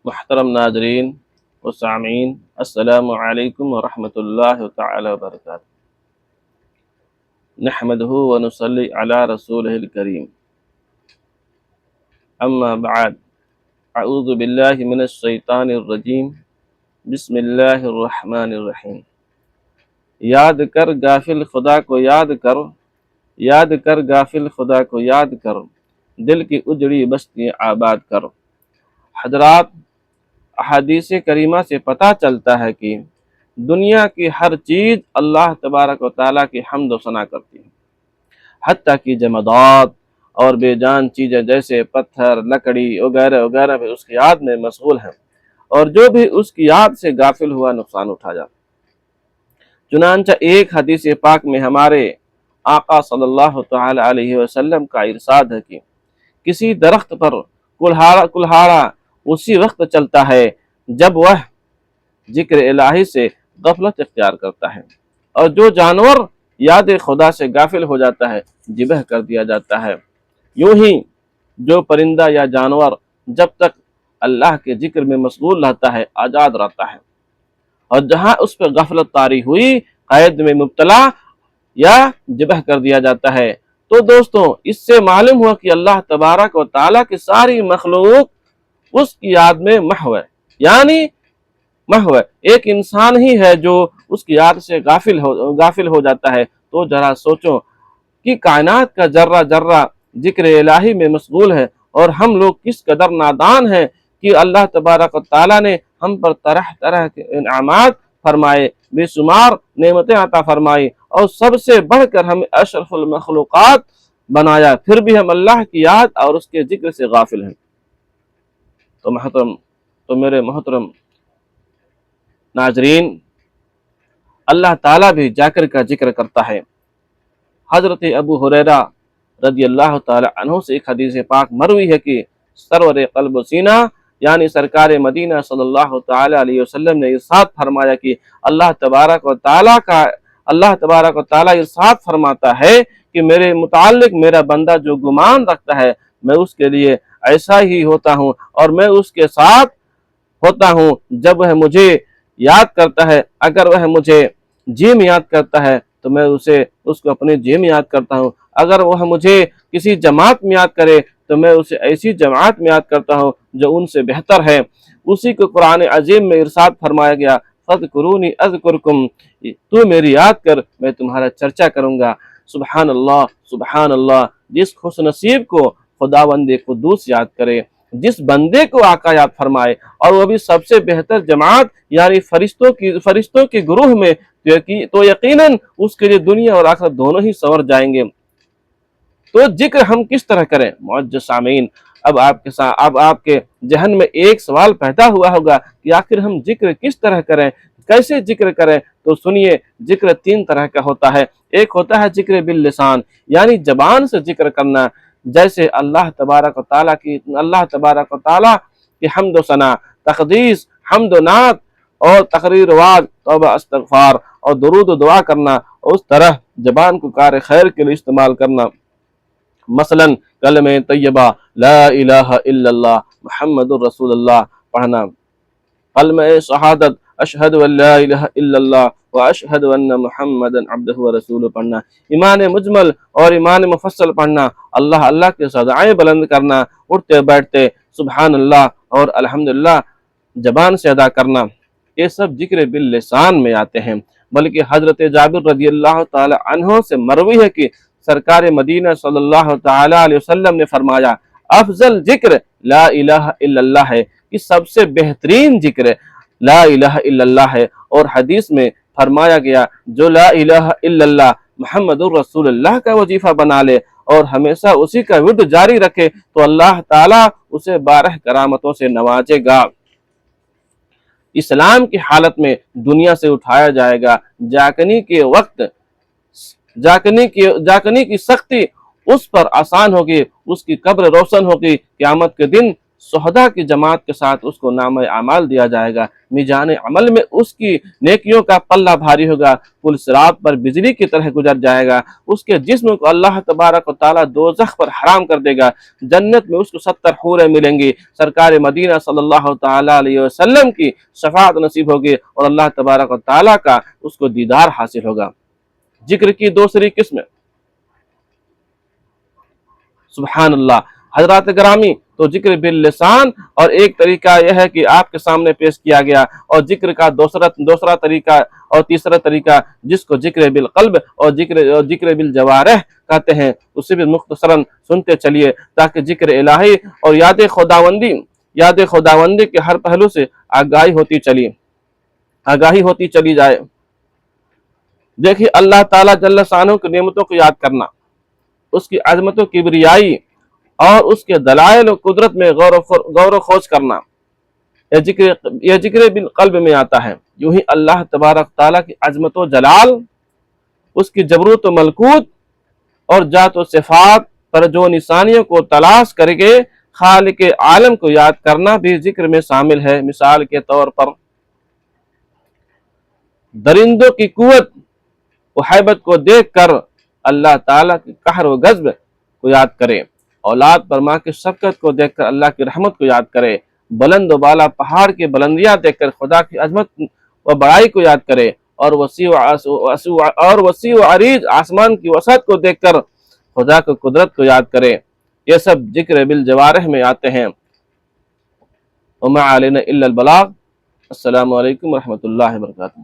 محترم ناظرین و سامعین، السلام علیکم ورحمۃ اللہ تعالی وبرکاتہ۔ نحمدہ و نصلی علی رسولہ الکریم، اما بعد، اعوذ باللہ من الشیطان الرجیم، بسم اللہ الرحمن الرحیم۔ یاد کر غافل خدا کو یاد کر، یاد کر غافل خدا کو یاد کر، دل کی اجڑی بستی آباد کر۔ حضرات، احادیث کریمہ سے پتہ چلتا ہے کہ دنیا کی ہر چیز اللہ تبارک و تعالیٰ کی حمد و ثنا کرتی ہے، حتیٰ کہ جمادات اور بے جان چیزیں جیسے پتھر، لکڑی وغیرہ وغیرہ بھی اس کی یاد میں مشغول ہیں، اور جو بھی اس کی یاد سے غافل ہوا نقصان اٹھا جاتا۔ چنانچہ ایک حدیث پاک میں ہمارے آقا صلی اللہ تعالی علیہ وسلم کا ارشاد ہے کہ کسی درخت پر کلہاڑا اسی وقت چلتا ہے جب وہ ذکر الہی سے غفلت اختیار کرتا ہے، اور جو جانور یاد خدا سے غافل ہو جاتا ہے ذبح کر دیا جاتا ہے۔ یوں ہی جو پرندہ یا جانور جب تک اللہ کے ذکر میں مشغول رہتا ہے آزاد رہتا ہے، اور جہاں اس پہ غفلت طاری ہوئی قید میں مبتلا یا ذبح کر دیا جاتا ہے۔ تو دوستوں، اس سے معلوم ہوا کہ اللہ تبارک و تعالیٰ کی ساری مخلوق اس کی یاد میں محو ہے، یعنی محو ہے۔ ایک انسان ہی ہے جو اس کی یاد سے غافل ہو جاتا ہے۔ تو ذرا سوچو کہ کائنات کا ذرہ ذرہ ذکر الہی میں مشغول ہے، اور ہم لوگ کس قدر نادان ہیں کہ اللہ تبارک و تعالیٰ نے ہم پر طرح طرح کے انعامات فرمائے، بے شمار نعمتیں عطا فرمائی، اور سب سے بڑھ کر ہمیں اشرف المخلوقات بنایا، پھر بھی ہم اللہ کی یاد اور اس کے ذکر سے غافل ہیں۔ تو میرے محترم ناظرین، اللہ تعالیٰ بھی جاکر کا ذکر کرتا ہے۔ حضرت ابو ہریرہ رضی اللہ تعالی عنہ سے ایک حدیث پاک مروی ہے کہ سرور قلب و سینہ یعنی سرکار مدینہ صلی اللہ تعالی علیہ وسلم نے ارشاد فرمایا کہ اللہ تبارک و تعالیٰ ارشاد فرماتا ہے کہ میرے متعلق میرا بندہ جو گمان رکھتا ہے میں اس کے لیے ایسا ہی ہوتا ہوں، اور میں اس کے ساتھ ہوتا ہوں جب وہ مجھے یاد کرتا ہے۔ اگر وہ مجھے جیم یاد کرتا ہے تو میں اس کو اپنے جیم یاد کرتا ہوں، اگر وہ مجھے کسی جماعت میں یاد کرے تو میں اسے ایسی جماعت میں یاد کرتا ہوں جو ان سے بہتر ہے۔ اسی کو قرآن عظیم میں ارشاد فرمایا گیا، فَاذْكُرُونِي أَذْكُرْكُمْ، تو میری یاد کر میں تمہارا چرچا کروں گا۔ سبحان اللہ، سبحان اللہ۔ جس خوش نصیب کو خداوند قدوس یاد کرے، جس بندے کو آقا یاد فرمائے، اور وہ بھی سب سے بہتر جماعت یعنی فرشتوں کی گروہ میں، تو یقیناً اس کے لیے دنیا اور آخرت دونوں ہی سنور جائیں گے۔ تو ذکر ہم کس طرح کریں؟ معزز سامعین، اب آپ کے ذہن میں ایک سوال پیدا ہوا ہوگا کہ آخر ہم ذکر کس طرح کریں، کیسے ذکر کریں؟ تو سنیے، ذکر تین طرح کا ہوتا ہے۔ ایک ہوتا ہے ذکر باللسان، یعنی زبان سے ذکر کرنا، جیسے اللہ تبارک و تعالیٰ کی حمد و ثنا، تقدیس، حمد و نعت اور تقریر وعد، توبہ استغفار اور درود و دعا کرنا، اور اس طرح زبان کو کار خیر کے لیے استعمال کرنا۔ مثلا کلمہ طیبہ لا الہ الا اللہ محمد الرسول اللہ پڑھنا، کلمہ شہادت اشہد ان لا الہ الا اللہ واشہد ان محمد عبدہ ورسولہ پڑھنا، ایمان مجمل اور ایمان مفصل پڑھنا، اللہ کے صدائیں بلند کرنا، اٹھتے بیٹھتے سبحان اللہ اور الحمدللہ زبان سے ادا کرنا، یہ سب ذکر باللسان میں آتے ہیں۔ بلکہ حضرت جابر رضی اللہ تعالی عنہ سے مروی ہے کہ سرکار مدینہ صلی اللہ تعالی علیہ وسلم نے فرمایا، افضل ذکر لا الہ الا اللہ ہے، کہ سب سے بہترین ذکر لا الہ الا اللہ ہے۔ اور حدیث میں فرمایا گیا، جو لا الہ الا اللہ محمد الرسول اللہ کا وظیفہ بنا لے اور ہمیشہ اسی کا ورد جاری رکھے تو اللہ تعالیٰ اسے 12 کرامتوں سے نوازے گا۔ اسلام کی حالت میں دنیا سے اٹھایا جائے گا، جاکنی کی سختی اس پر آسان ہوگی، اس کی قبر روشن ہوگی، قیامت کے دن شہداء کی جماعت کے ساتھ اس کو نام اعمال دیا جائے گا، میزان عمل میں اس کی نیکیوں کا پلہ بھاری ہوگا، پل صراط پر بجلی کی طرح گزر جائے گا، اس کے جسم کو اللہ تبارک و تعالیٰ دوزخ پر حرام کر دے گا، جنت میں اس کو 70 حوریں ملیں گی، سرکار مدینہ صلی اللہ تعالیٰ علیہ وسلم کی شفاعت نصیب ہوگی، اور اللہ تبارک و تعالیٰ کا اس کو دیدار حاصل ہوگا۔ ذکر کی دوسری قسم، سبحان اللہ حضرات گرامی، تو ذکر باللسان اور ایک طریقہ یہ ہے کہ آپ کے سامنے پیش کیا گیا، اور ذکر کا دوسرا طریقہ اور تیسرا طریقہ جس کو ذکر بالقلب اور ذکر بالجوارح کہتے ہیں، اسے بھی مختصراً سنتے چلیے تاکہ ذکر الہی اور یاد خداوندی کے ہر پہلو سے آگاہی ہوتی چلی جائے۔ دیکھیے اللہ تعالیٰ جل شانہ کی نعمتوں کو یاد کرنا، اس کی عظمت و کبریائی اور اس کے دلائل و قدرت میں غور و خوض کرنا، یہ ذکر بالقلب میں آتا ہے۔ یوں ہی اللہ تبارک تعالیٰ کی عظمت و جلال، اس کی جبروت و ملکوت اور ذات و صفات پر جو نشانیوں کو تلاش کر کے خالق عالم کو یاد کرنا بھی ذکر میں شامل ہے۔ مثال کے طور پر درندوں کی قوت و ہیبت کو دیکھ کر اللہ تعالیٰ کی قہر و غضب کو یاد کرے، اولاد پر ماں کی شفقت کو دیکھ کر اللہ کی رحمت کو یاد کرے، بلند و بالا پہاڑ کی بلندیاں دیکھ کر خدا کی عظمت و بڑائی کو یاد کرے، اور وسیع و عریض آسمان کی وسعت کو دیکھ کر خدا کی قدرت کو یاد کرے۔ یہ سب ذکر بالجوارح میں آتے ہیں۔ وما علینا الا البلاغ۔ السلام علیکم ورحمۃ اللہ وبرکاتہ۔